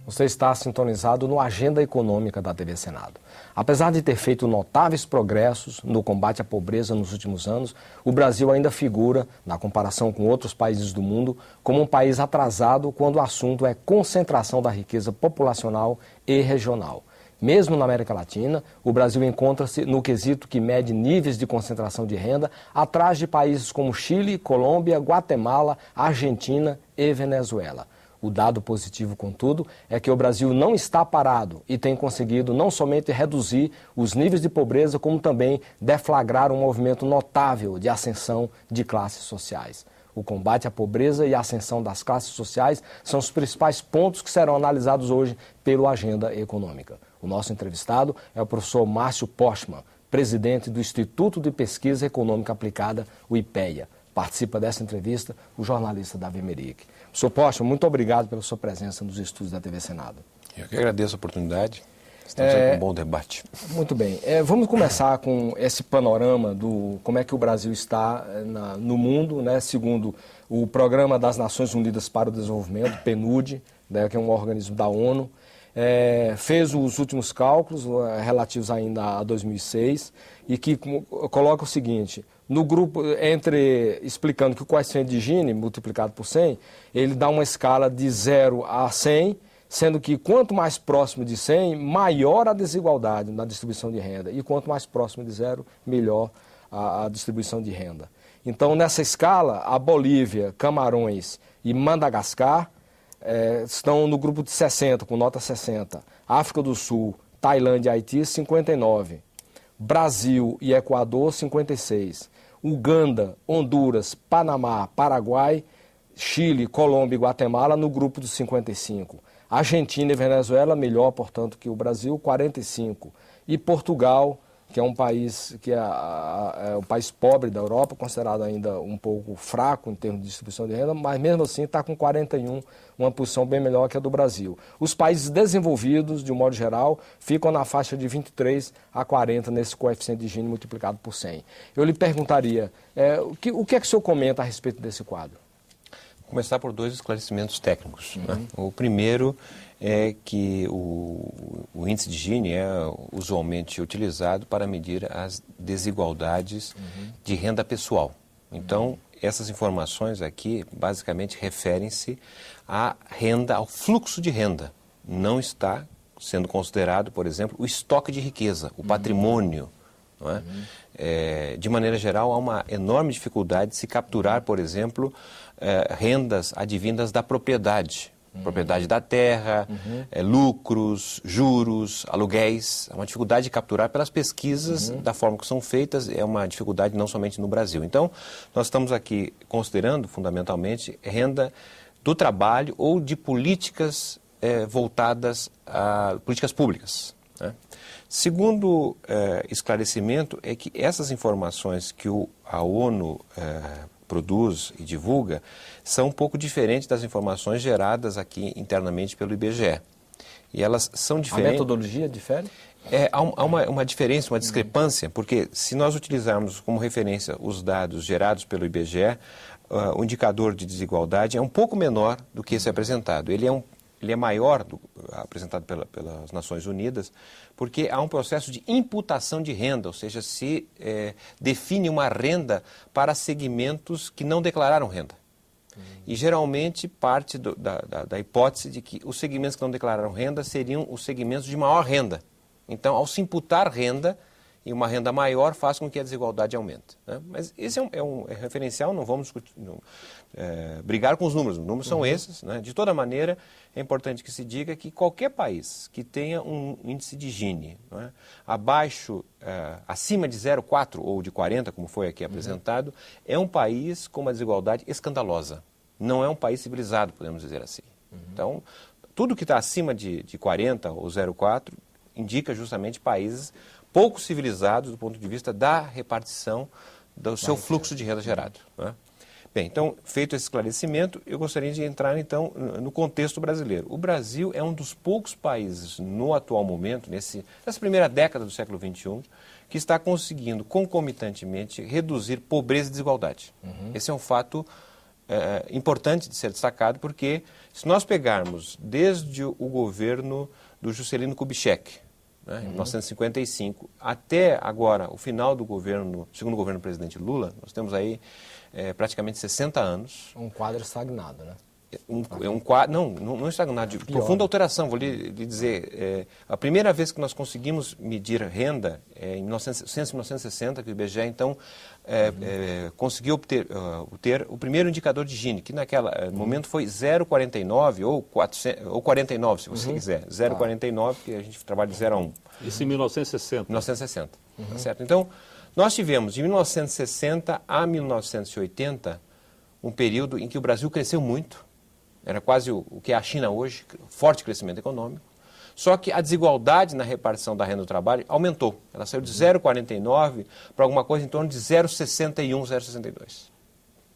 Você está sintonizado no Agenda Econômica da TV Senado. Apesar de ter feito notáveis progressos no combate à pobreza nos últimos anos, o Brasil ainda figura, na comparação com outros países do mundo, como um país atrasado quando o assunto é concentração da riqueza populacional e regional. Mesmo na América Latina, o Brasil encontra-se no quesito que mede níveis de concentração de renda atrás de países como Chile, Colômbia, Guatemala, Argentina e Venezuela. O dado positivo, contudo, é que o Brasil não está parado e tem conseguido não somente reduzir os níveis de pobreza, como também deflagrar um movimento notável de ascensão de classes sociais. O combate à pobreza e a ascensão das classes sociais são os principais pontos que serão analisados hoje pelo Agenda Econômica. O nosso entrevistado é o professor Márcio Postman, presidente do Instituto de Pesquisa Econômica Aplicada, o IPEA. Participa dessa entrevista o jornalista Davi Meric. Professor Postman, muito obrigado pela sua presença nos estúdios da TV Senado. Eu que agradeço a oportunidade. Estamos aqui com um bom debate. Muito bem. Vamos começar com esse panorama do como é que o Brasil está no mundo, né, segundo o Programa das Nações Unidas para o Desenvolvimento, PNUD, né, que é um organismo da ONU. Fez os últimos cálculos relativos ainda a 2006 e que coloca o seguinte: no grupo, explicando que o coeficiente de Gini multiplicado por 100, ele dá uma escala de 0 a 100, sendo que quanto mais próximo de 100, maior a desigualdade na distribuição de renda, e quanto mais próximo de 0, melhor a distribuição de renda. Então, nessa escala, a Bolívia, Camarões e Madagascar estão no grupo de 60, com nota 60. África do Sul, Tailândia e Haiti, 59. Brasil e Equador, 56. Uganda, Honduras, Panamá, Paraguai, Chile, Colômbia e Guatemala no grupo dos 55. Argentina e Venezuela, melhor, portanto, que o Brasil, 45. E Portugal, que é um país é um país pobre da Europa, considerado ainda um pouco fraco em termos de distribuição de renda, mas mesmo assim está com 41, uma posição bem melhor que a do Brasil. Os países desenvolvidos, de um modo geral, ficam na faixa de 23 a 40 nesse coeficiente de Gini multiplicado por 100. Eu lhe perguntaria, o que é que o senhor comenta a respeito desse quadro? Vou começar por dois esclarecimentos técnicos. Né? O primeiro é que o índice de Gini é usualmente utilizado para medir as desigualdades de renda pessoal. Então, essas informações aqui basicamente referem-se à renda, ao fluxo de renda. Não está sendo considerado, por exemplo, o estoque de riqueza, o patrimônio. Não é? De maneira geral, há uma enorme dificuldade de se capturar, por exemplo, rendas advindas da propriedade. Propriedade da terra, lucros, juros, aluguéis. Há uma dificuldade de capturar pelas pesquisas da forma que são feitas, é uma dificuldade não somente no Brasil. Então, nós estamos aqui considerando, fundamentalmente, renda do trabalho ou de políticas voltadas a políticas públicas. Né? Segundo esclarecimento é que essas informações que a ONU produz e divulga são um pouco diferentes das informações geradas aqui internamente pelo IBGE. E elas são diferentes. A metodologia difere? Há uma diferença, uma discrepância, porque se nós utilizarmos como referência os dados gerados pelo IBGE, o indicador de desigualdade é um pouco menor do que esse apresentado. Ele é maior apresentado pelas Nações Unidas, porque há um processo de imputação de renda, ou seja, se define uma renda para segmentos que não declararam renda. E geralmente parte da hipótese de que os segmentos que não declararam renda seriam os segmentos de maior renda. Então, ao se imputar renda, e uma renda maior faz com que a desigualdade aumente. Né? Mas esse é um referencial, não vamos brigar com os números são esses. Né? De toda maneira, é importante que se diga que qualquer país que tenha um índice de Gini, não é? Acima de 0,4 ou de 40, como foi aqui apresentado, é um país com uma desigualdade escandalosa. Não é um país civilizado, podemos dizer assim. Então, tudo que está acima de 40 ou 0,4 indica justamente países pouco civilizados do ponto de vista da repartição do seu fluxo de renda gerado. Né? Bem, então, feito esse esclarecimento, eu gostaria de entrar, então, no contexto brasileiro. O Brasil é um dos poucos países, no atual momento, nessa primeira década do século XXI, que está conseguindo, concomitantemente, reduzir pobreza e desigualdade. Esse é um fato importante de ser destacado, porque se nós pegarmos desde o governo do Juscelino Kubitschek, né, em 1955, até agora, o final do segundo governo do presidente Lula, nós temos aí praticamente 60 anos. Um quadro estagnado, né? Um quadro, não estagnado, de profunda alteração. Vou lhe dizer, a primeira vez que nós conseguimos medir renda, em 1960, que o IBGE, então, conseguiu obter o primeiro indicador de Gini, que naquele momento foi 0,49 ou 49, se você quiser. 0,49, que a gente trabalha de 0 a 1. Isso em 1960. 1960, tá certo? Então, nós tivemos, de 1960 a 1980, um período em que o Brasil cresceu muito. Era quase o que é a China hoje, forte crescimento econômico. Só que a desigualdade na repartição da renda do trabalho aumentou. Ela saiu de 0,49 para alguma coisa em torno de 0,61, 0,62.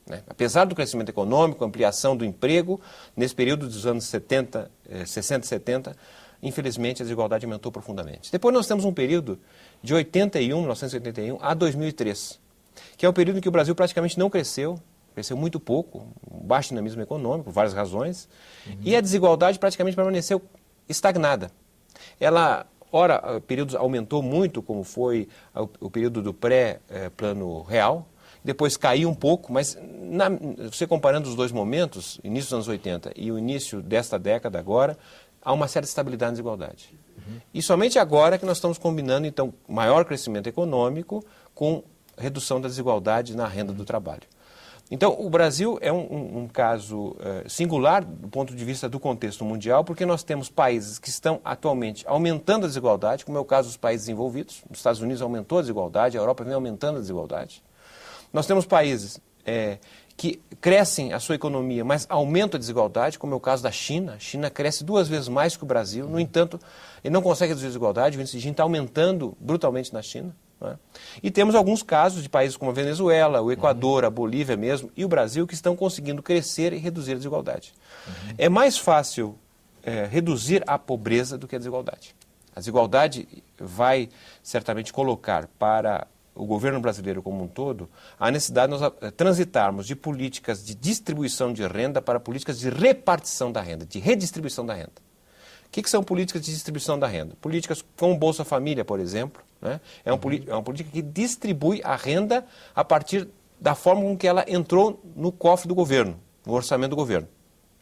Né? Apesar do crescimento econômico, ampliação do emprego, nesse período dos anos 60 e 70, infelizmente a desigualdade aumentou profundamente. Depois nós temos um período de 1981 a 2003, que é um período em que o Brasil praticamente não cresceu muito pouco, baixo dinamismo econômico, por várias razões, e a desigualdade praticamente permaneceu estagnada. Ela, ora, períodos aumentou muito, como foi o período do pré-plano real, depois caiu um pouco, mas você comparando os dois momentos, início dos anos 80 e o início desta década agora, há uma certa estabilidade na desigualdade. E somente agora que nós estamos combinando, então, maior crescimento econômico com redução da desigualdade na renda do trabalho. Então, o Brasil é um caso singular do ponto de vista do contexto mundial, porque nós temos países que estão atualmente aumentando a desigualdade, como é o caso dos países desenvolvidos. Os Estados Unidos aumentou a desigualdade, a Europa vem aumentando a desigualdade. Nós temos países que crescem a sua economia, mas aumentam a desigualdade, como é o caso da China. A China cresce 2 vezes mais que o Brasil, no entanto, ele não consegue reduzir a desigualdade, o índice de Gini está aumentando brutalmente na China. Né? E temos alguns casos de países como a Venezuela, o Equador, a Bolívia mesmo, e o Brasil, que estão conseguindo crescer e reduzir a desigualdade. É mais fácil reduzir a pobreza do que a desigualdade. A desigualdade vai certamente colocar para o governo brasileiro como um todo a necessidade de nós transitarmos de políticas de distribuição de renda para políticas de repartição da renda, de redistribuição da renda. O que são políticas de distribuição da renda? Políticas como Bolsa Família, por exemplo, né? É uma política que distribui a renda a partir da forma com que ela entrou no cofre do governo, no orçamento do governo.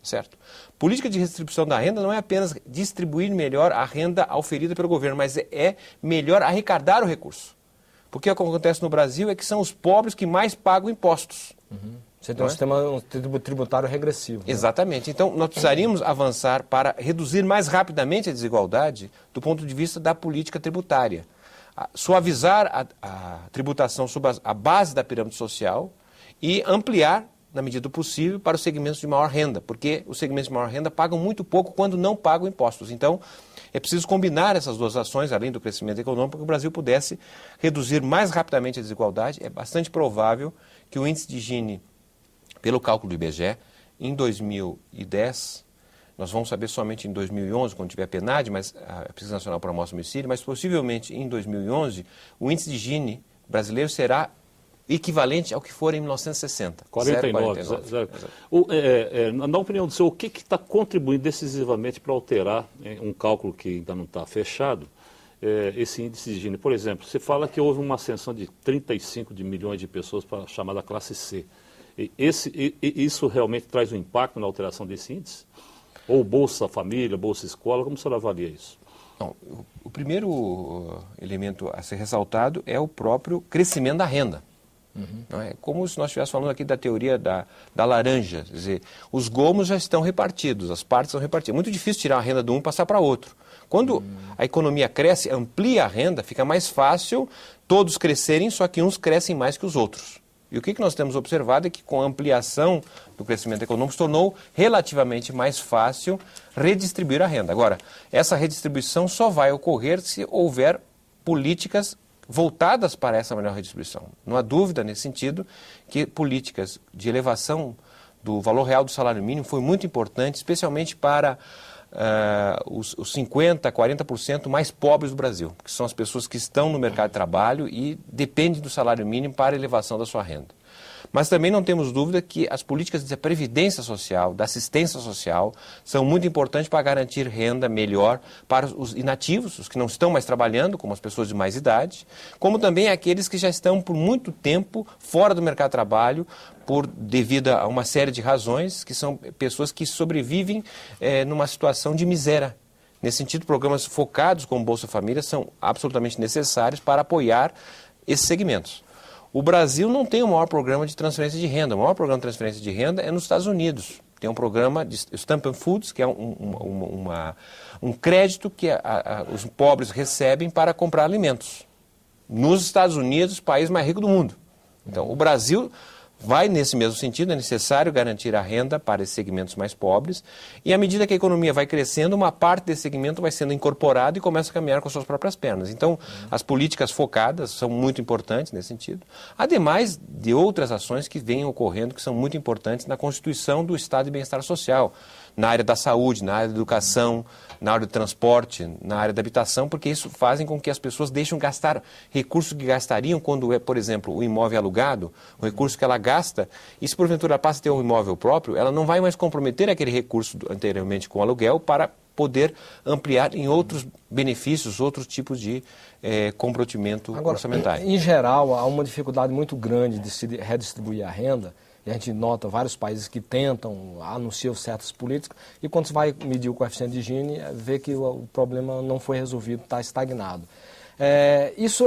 Certo? Política de redistribuição da renda não é apenas distribuir melhor a renda oferida pelo governo, mas é melhor arrecadar o recurso. Porque o que acontece no Brasil é que são os pobres que mais pagam impostos. Você tem um sistema tributário regressivo. Né? Exatamente. Então, nós precisaríamos avançar para reduzir mais rapidamente a desigualdade do ponto de vista da política tributária. Suavizar a tributação sobre a base da pirâmide social e ampliar, na medida do possível, para os segmentos de maior renda, porque os segmentos de maior renda pagam muito pouco quando não pagam impostos. Então, é preciso combinar essas duas ações, além do crescimento econômico, para que o Brasil pudesse reduzir mais rapidamente a desigualdade. É bastante provável que o índice de Gini, pelo cálculo do IBGE, em 2010, nós vamos saber somente em 2011, quando tiver a PNAD, mas a Pesquisa Nacional para a Amostra do Homicídio, mas possivelmente em 2011, o índice de Gini brasileiro será equivalente ao que for em 1960. 49. Na opinião do senhor, o que está contribuindo decisivamente para alterar um cálculo que ainda não está fechado, esse índice de Gini? Por exemplo, você fala que houve uma ascensão de 35 milhões de pessoas para a chamada classe C. Isso realmente traz um impacto na alteração desse índice? Ou Bolsa Família, Bolsa Escola, como o senhor avalia isso? Não, o primeiro elemento a ser ressaltado é o próprio crescimento da renda. Não é como se nós estivéssemos falando aqui da teoria da laranja, quer dizer, os gomos já estão repartidos, as partes são repartidas. É muito difícil tirar a renda de um e passar para outro. Quando a economia cresce, amplia a renda, fica mais fácil todos crescerem, só que uns crescem mais que os outros. E o que nós temos observado é que com a ampliação do crescimento econômico se tornou relativamente mais fácil redistribuir a renda. Agora, essa redistribuição só vai ocorrer se houver políticas voltadas para essa melhor redistribuição. Não há dúvida nesse sentido que políticas de elevação do valor real do salário mínimo foi muito importante, especialmente para os 50%, 40% mais pobres do Brasil, que são as pessoas que estão no mercado de trabalho e dependem do salário mínimo para a elevação da sua renda. Mas também não temos dúvida que as políticas da previdência social, da assistência social, são muito importantes para garantir renda melhor para os inativos, os que não estão mais trabalhando, como as pessoas de mais idade, como também aqueles que já estão por muito tempo fora do mercado de trabalho, devido a uma série de razões, que são pessoas que sobrevivem numa situação de miséria. Nesse sentido, programas focados como Bolsa Família são absolutamente necessários para apoiar esses segmentos. O Brasil não tem o maior programa de transferência de renda. O maior programa de transferência de renda é nos Estados Unidos. Tem um programa de Stamp and Foods, que é um crédito que os pobres recebem para comprar alimentos. Nos Estados Unidos, o país mais rico do mundo. Então, o Brasil vai nesse mesmo sentido, é necessário garantir a renda para esses segmentos mais pobres, e à medida que a economia vai crescendo, uma parte desse segmento vai sendo incorporado e começa a caminhar com suas próprias pernas. Então, as políticas focadas são muito importantes nesse sentido, ademais de outras ações que vêm ocorrendo que são muito importantes na constituição do Estado de Bem-Estar Social, na área da saúde, na área da educação, na área do transporte, na área da habitação, porque isso fazem com que as pessoas deixem gastar recursos que gastariam quando é, por exemplo, o imóvel alugado, o recurso que ela gasta, e se porventura ela passa a ter um imóvel próprio, ela não vai mais comprometer aquele recurso anteriormente com o aluguel para poder ampliar em outros benefícios, outros tipos de comprometimento orçamentário. Em geral, há uma dificuldade muito grande de se redistribuir a renda. E a gente nota vários países que tentam, anunciam certas políticas, e quando você vai medir o coeficiente de Gini, vê que o problema não foi resolvido, está estagnado.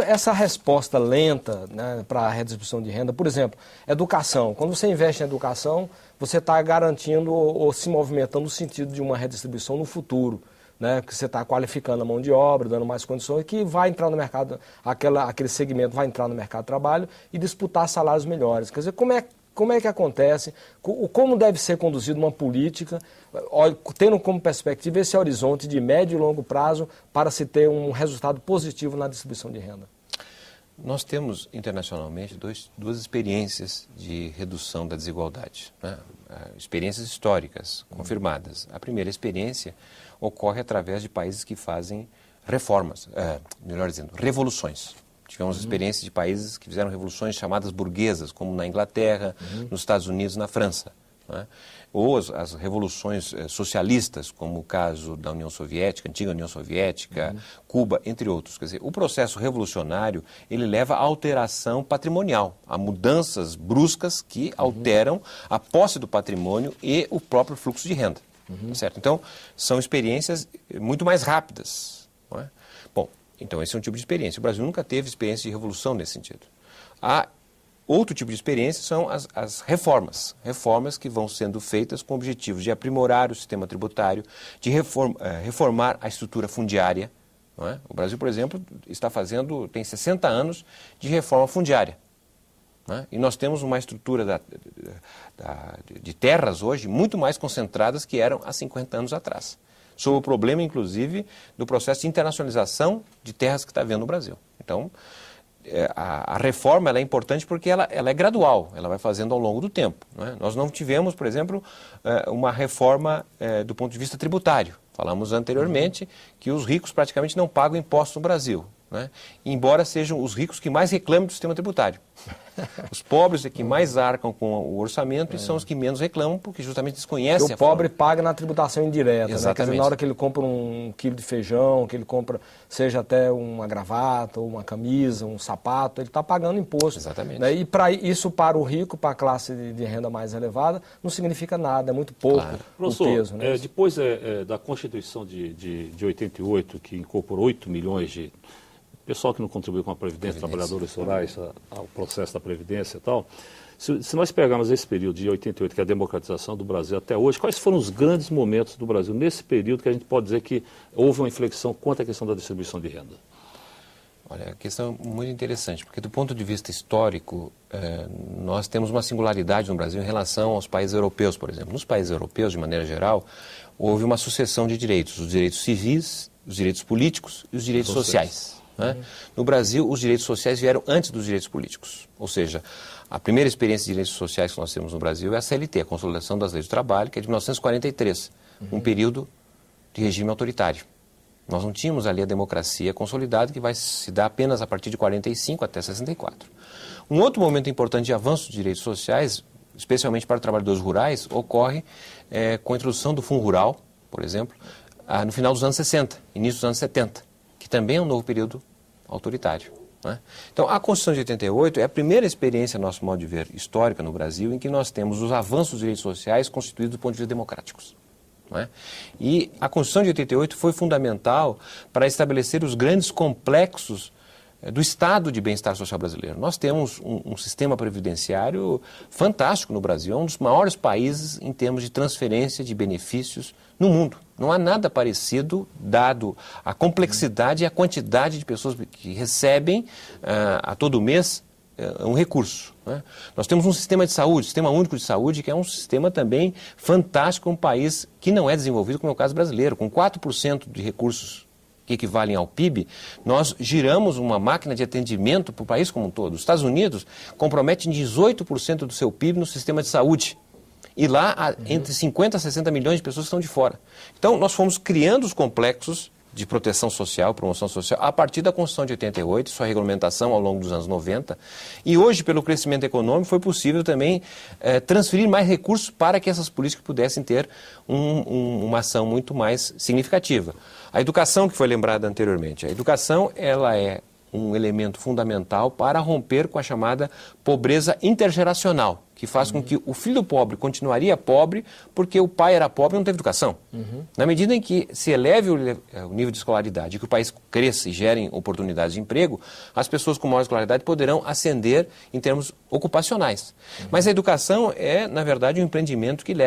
Essa resposta lenta, né, para a redistribuição de renda, por exemplo, educação. Quando você investe em educação, você está garantindo ou se movimentando no sentido de uma redistribuição no futuro, né, que você está qualificando a mão de obra, dando mais condições, que vai entrar no mercado, aquele segmento vai entrar no mercado de trabalho e disputar salários melhores. Quer dizer, como é que acontece, como deve ser conduzida uma política, tendo como perspectiva esse horizonte de médio e longo prazo para se ter um resultado positivo na distribuição de renda? Nós temos internacionalmente duas experiências de redução da desigualdade, né? Experiências históricas confirmadas. A primeira experiência ocorre através de países que fazem reformas, melhor dizendo, revoluções. Tivemos experiências de países que fizeram revoluções chamadas burguesas, como na Inglaterra, nos Estados Unidos, na França, né? Ou as revoluções socialistas, como o caso da União Soviética, antiga União Soviética, Cuba, entre outros. Quer dizer, o processo revolucionário, ele leva à alteração patrimonial, a mudanças bruscas que alteram a posse do patrimônio e o próprio fluxo de renda. Certo? Então, são experiências muito mais rápidas, não é? Bom, então esse é um tipo de experiência. O Brasil nunca teve experiência de revolução nesse sentido. Outro tipo de experiência são as reformas. Reformas que vão sendo feitas com objetivos de aprimorar o sistema tributário, de reformar a estrutura fundiária. Não é? O Brasil, por exemplo, tem 60 anos de reforma fundiária. Não é? E nós temos uma estrutura de terras hoje muito mais concentradas que eram há 50 anos atrás. Sobre o problema, inclusive, do processo de internacionalização de terras que está havendo no Brasil. Então, a reforma ela é importante porque ela é gradual, ela vai fazendo ao longo do tempo. Não é? Nós não tivemos, por exemplo, uma reforma do ponto de vista tributário. Falamos anteriormente que os ricos praticamente não pagam impostos no Brasil, né? Embora sejam os ricos que mais reclamam do sistema tributário. Os pobres é que mais arcam com o orçamento e são os que menos reclamam porque justamente desconhecem a forma. O pobre paga na tributação indireta, né? Quer dizer, na hora que ele compra um quilo de feijão, que ele compra, seja até uma gravata, ou uma camisa, um sapato, ele está pagando imposto. Exatamente. Né? E isso para o rico, para a classe de renda mais elevada, não significa nada, é muito pouco o peso. Né? Depois da Constituição de 88, que incorporou 8 milhões de... pessoal que não contribuiu com a Previdência, trabalhadores rurais, ao processo da Previdência e tal, se nós pegarmos esse período de 88, que é a democratização do Brasil até hoje, quais foram os grandes momentos do Brasil nesse período que a gente pode dizer que houve uma inflexão quanto à questão da distribuição de renda? Olha, a questão é muito interessante, porque do ponto de vista histórico, nós temos uma singularidade no Brasil em relação aos países europeus, por exemplo. Nos países europeus, de maneira geral, houve uma sucessão de direitos, os direitos civis, os direitos políticos e os direitos sociais. Né? No Brasil, os direitos sociais vieram antes dos direitos políticos. Ou seja, a primeira experiência de direitos sociais que nós temos no Brasil é a CLT, a Consolidação das Leis do Trabalho, que é de 1943, um período de regime autoritário. Nós não tínhamos ali a democracia consolidada, que vai se dar apenas a partir de 45 até 64. Um outro momento importante de avanço de direitos sociais, especialmente para trabalhadores rurais, ocorre com a introdução do Fundo Rural, por exemplo, no final dos anos 60, início dos anos 70, que também é um novo período autoritário. Né? Então, a Constituição de 88 é a primeira experiência, nosso modo de ver, histórica no Brasil, em que nós temos os avanços dos direitos sociais constituídos do ponto de vista democráticos. Não é? E a Constituição de 88 foi fundamental para estabelecer os grandes complexos do estado de bem-estar social brasileiro. Nós temos um sistema previdenciário fantástico no Brasil, é um dos maiores países em termos de transferência de benefícios no mundo. Não há nada parecido, dado a complexidade e a quantidade de pessoas que recebem a todo mês um recurso. Né? Nós temos um sistema de saúde, Sistema Único de Saúde, que é um sistema também fantástico, um país que não é desenvolvido, como é o caso brasileiro, com 4% de recursos que equivalem ao PIB, nós giramos uma máquina de atendimento para o país como um todo. Os Estados Unidos comprometem 18% do seu PIB no sistema de saúde. E lá há entre 50 a 60 milhões de pessoas que estão de fora. Então, nós fomos criando os complexos de proteção social, promoção social, a partir da Constituição de 88, sua regulamentação ao longo dos anos 90. E hoje, pelo crescimento econômico, foi possível também transferir mais recursos para que essas políticas pudessem ter uma ação muito mais significativa. A educação, que foi lembrada anteriormente, a educação ela é um elemento fundamental para romper com a chamada pobreza intergeracional, que faz com que o filho pobre continuaria pobre porque o pai era pobre e não teve educação. Na medida em que se eleve o nível de escolaridade, que o país cresça e gerem oportunidades de emprego, as pessoas com maior escolaridade poderão ascender em termos ocupacionais. Mas a educação é, na verdade, um empreendimento que leva